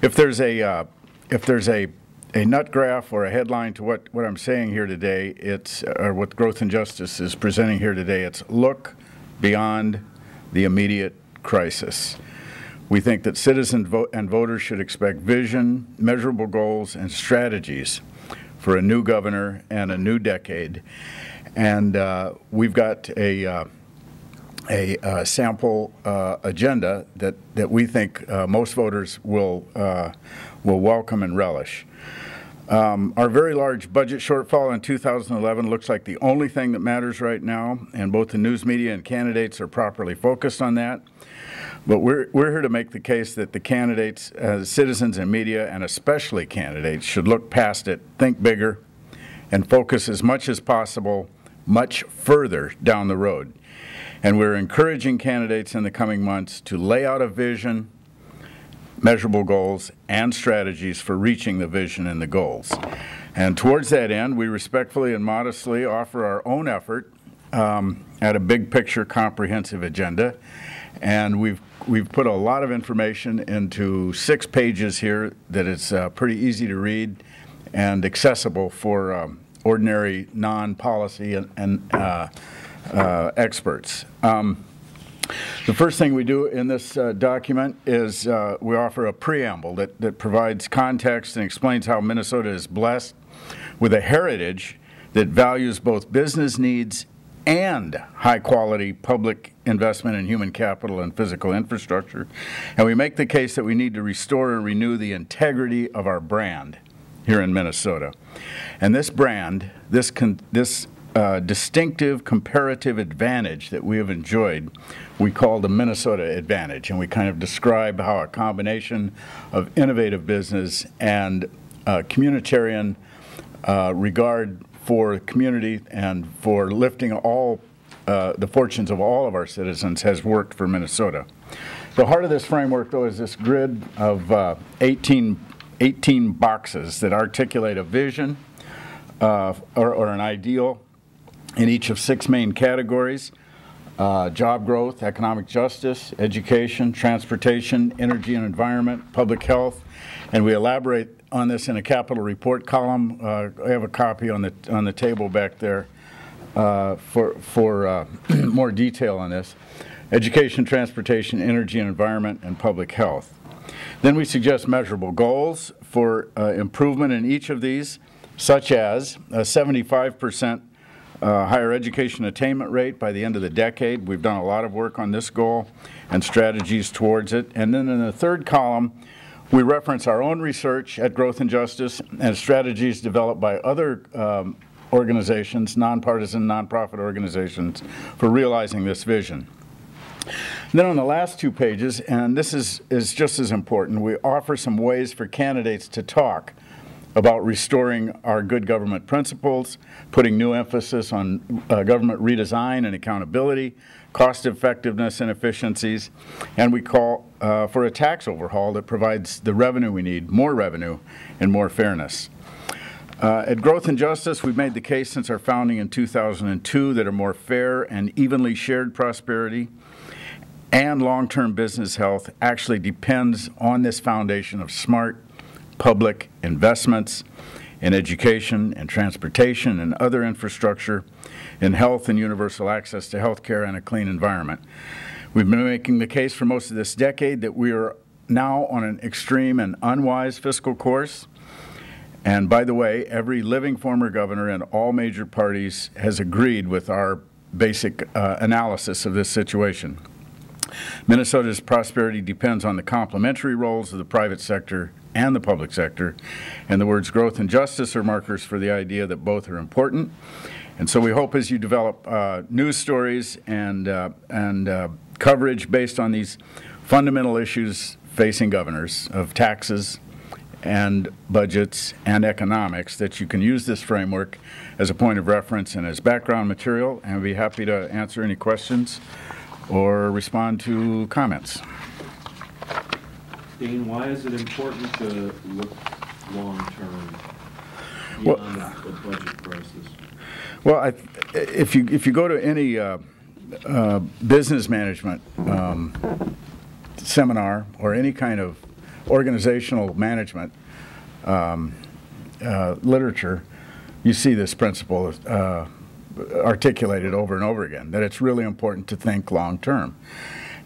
If there's a nut graph or a headline to what I'm saying here today, it's or what Growth and Justice is presenting here today, it's look beyond the immediate crisis. We think that citizens and voters should expect vision, measurable goals, and strategies for a new governor and a new decade. And we've got a sample agenda that we think most voters will welcome and relish. Our very large budget shortfall in 2011 looks like the only thing that matters right now, and both the news media and candidates are properly focused on that. But we're here to make the case that the candidates, citizens and media, and especially candidates, should look past it, think bigger, and focus as much as possible much further down the road. And we're encouraging candidates in the coming months to lay out a vision, measurable goals, and strategies for reaching the vision and the goals. And towards that end, we respectfully and modestly offer our own effort at a big picture comprehensive agenda. And we've put a lot of information into 6 pages here that is pretty easy to read and accessible for ordinary non-policy and experts. The first thing we do in this document is we offer a preamble that provides context and explains how Minnesota is blessed with a heritage that values both business needs and high-quality public investment in human capital and physical infrastructure. And we make the case that we need to restore and renew the integrity of our brand here in Minnesota. And this brand, this distinctive comparative advantage that we have enjoyed, we call the Minnesota Advantage, and we kind of describe how a combination of innovative business and communitarian regard for community and for lifting all the fortunes of all of our citizens has worked for Minnesota. The heart of this framework, though, is this grid of 18 boxes that articulate a vision or an ideal in each of 6 main categories: job growth, economic justice, education, transportation, energy and environment, public health. And we elaborate on this in a capital report column. I have a copy on the table back there for more detail on this. Education, transportation, energy and environment, and public health. Then we suggest measurable goals for improvement in each of these, such as a 75% higher education attainment rate by the end of the decade. We've done a lot of work on this goal and strategies towards it. And then in the third column, we reference our own research at Growth and Justice and strategies developed by other organizations, nonpartisan, nonprofit organizations, for realizing this vision. And then on the last 2 pages, and this is just as important, we offer some ways for candidates to talk about restoring our good government principles, putting new emphasis on government redesign and accountability, cost effectiveness and efficiencies, and we call for a tax overhaul that provides the revenue we need, more revenue and more fairness. At Growth and Justice, we've made the case since our founding in 2002 that a more fair and evenly shared prosperity and long-term business health actually depends on this foundation of smart public investments in education and transportation and other infrastructure, in health and universal access to health care and a clean environment. We've been making the case for most of this decade that we are now on an extreme and unwise fiscal course. And by the way, every living former governor and all major parties has agreed with our basic analysis of this situation. Minnesota's prosperity depends on the complementary roles of the private sector and the public sector, and the words growth and justice are markers for the idea that both are important. And so we hope as you develop news stories and coverage based on these fundamental issues facing governors of taxes and budgets and economics, that you can use this framework as a point of reference and as background material, and I'd be happy to answer any questions or respond to comments. Dane, why is it important to look long-term beyond the budget crisis? Well, if you go to any business management seminar or any kind of organizational management literature, you see this principle articulated over and over again, that it's really important to think long term.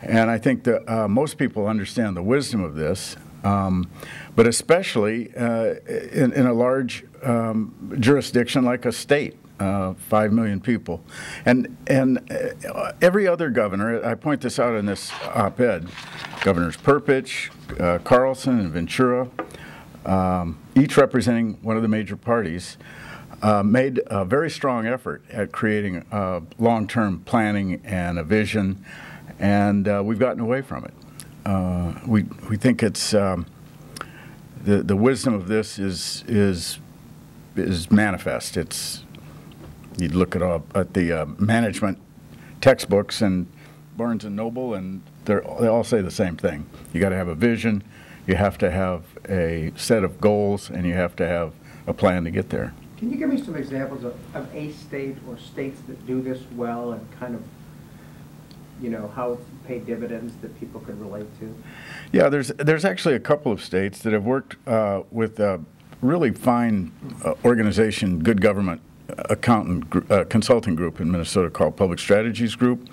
And I think that most people understand the wisdom of this, but especially in a large jurisdiction like a state. 5 million people. And every other governor, I point this out in this op-ed, Governors Perpich, Carlson, and Ventura, each representing one of the major parties, made a very strong effort at creating long-term planning and a vision, and we've gotten away from it. We think it's the wisdom of this is manifest. You'd look at the management textbooks and Barnes and Noble, and they all say the same thing. You got to have a vision, you have to have a set of goals, and you have to have a plan to get there. Can you give me some examples of a state or states that do this well, and kind of, you know, how it's paid dividends that people could relate to? Yeah, there's actually a couple of states that have worked with a really fine organization, good government consulting group in Minnesota called Public Strategies Group.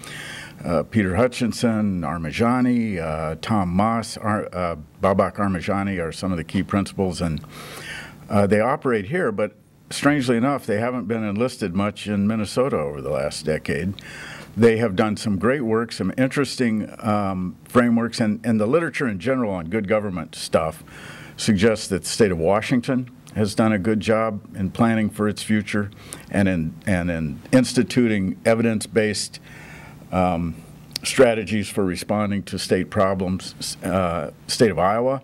Peter Hutchinson, Armajani, Tom Moss, Babak Armajani are some of the key principals, and they operate here, but strangely enough, they haven't been enlisted much in Minnesota over the last decade. They have done some great work, some interesting frameworks, and the literature in general on good government stuff suggests that the state of Washington has done a good job in planning for its future and in instituting evidence-based strategies for responding to state problems. State of Iowa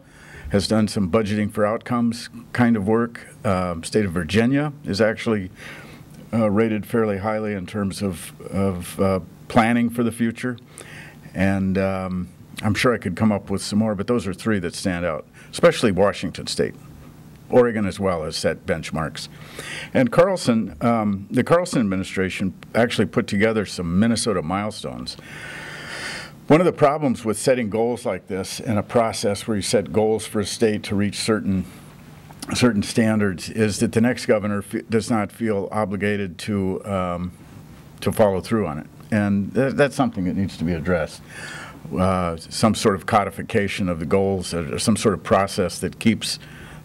has done some budgeting for outcomes kind of work. State of Virginia is actually rated fairly highly in terms of planning for the future. And I'm sure I could come up with some more, but those are three that stand out, especially Washington State. Oregon as well has set benchmarks. And Carlson, the Carlson administration actually put together some Minnesota milestones. One of the problems with setting goals like this in a process where you set goals for a state to reach certain standards is that the next governor does not feel obligated to follow through on it. And that's something that needs to be addressed. Some sort of codification of the goals, or some sort of process that keeps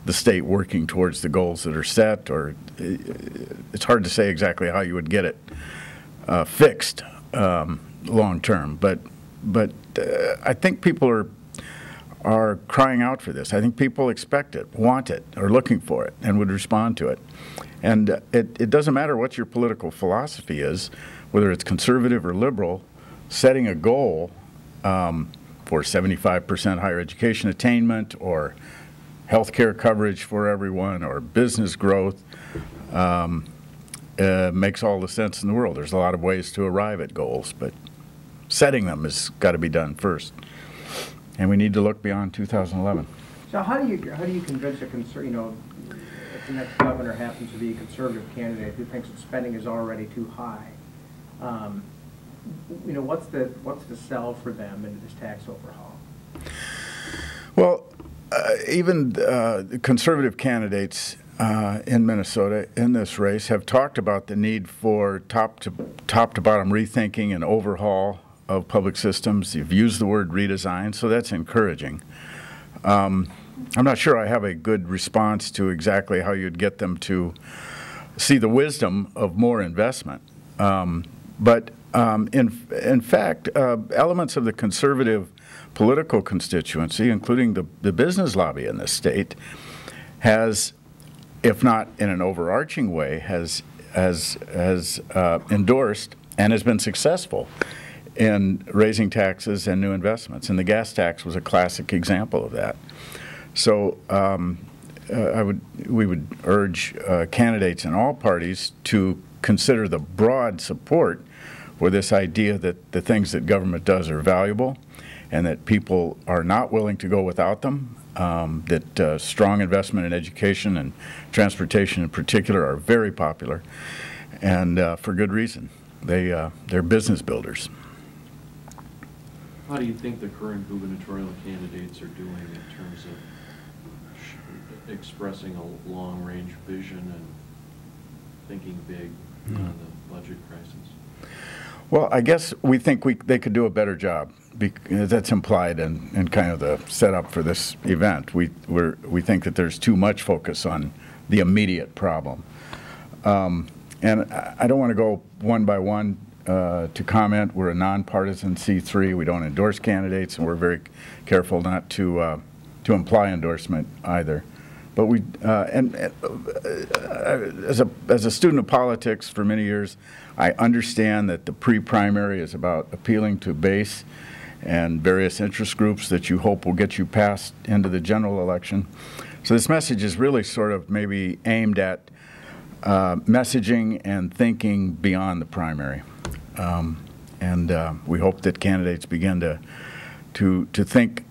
the state working towards the goals that are set, or it's hard to say exactly how you would get it fixed long term. But I think people are crying out for this. I think people expect it, want it, are looking for it, and would respond to it. And it doesn't matter what your political philosophy is, whether it's conservative or liberal, setting a goal for 75% higher education attainment, or health care coverage for everyone, or business growth, makes all the sense in the world. There's a lot of ways to arrive at goals, but setting them has got to be done first. And we need to look beyond 2011. So how do you convince if the next governor happens to be a conservative candidate who thinks that spending is already too high? What's the sell for them into this tax overhaul? Well, even conservative candidates in Minnesota in this race have talked about the need for top to bottom rethinking and overhaul of public systems. You've used the word redesign, so that's encouraging. I'm not sure I have a good response to exactly how you'd get them to see the wisdom of more investment. But in fact, elements of the conservative political constituency, including the business lobby in this state, has, if not in an overarching way, has endorsed and has been successful in raising taxes and new investments. And the gas tax was a classic example of that. So we would urge candidates in all parties to consider the broad support for this idea that the things that government does are valuable, and that people are not willing to go without them, that strong investment in education and transportation in particular are very popular, and for good reason. They're business builders. How do you think the current gubernatorial candidates are doing in terms of expressing a long-range vision and thinking big on the budget crisis? Well, I guess we think they could do a better job. That's implied in kind of the setup for this event. We think that there's too much focus on the immediate problem. And I don't want to go one by one to comment. We're a nonpartisan C3. We don't endorse candidates, and we're very careful not to imply endorsement either. But we, as a student of politics for many years, I understand that the pre-primary is about appealing to base and various interest groups that you hope will get you passed into the general election. So this message is really sort of maybe aimed at messaging and thinking beyond the primary. We hope that candidates begin to think,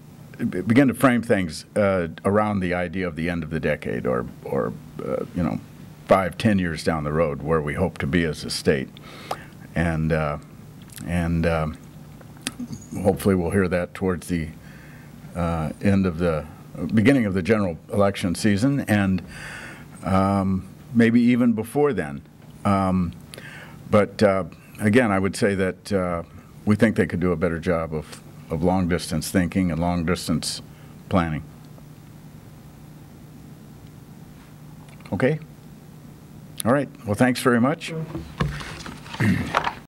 begin to frame things around the idea of the end of the decade, or you know, 5-10 years down the road, where we hope to be as a state, and hopefully we'll hear that towards the beginning of the general election season, and maybe even before then. But again, I would say that we think they could do a better job of long-distance thinking and long-distance planning. Okay? All right. Well, thanks very much.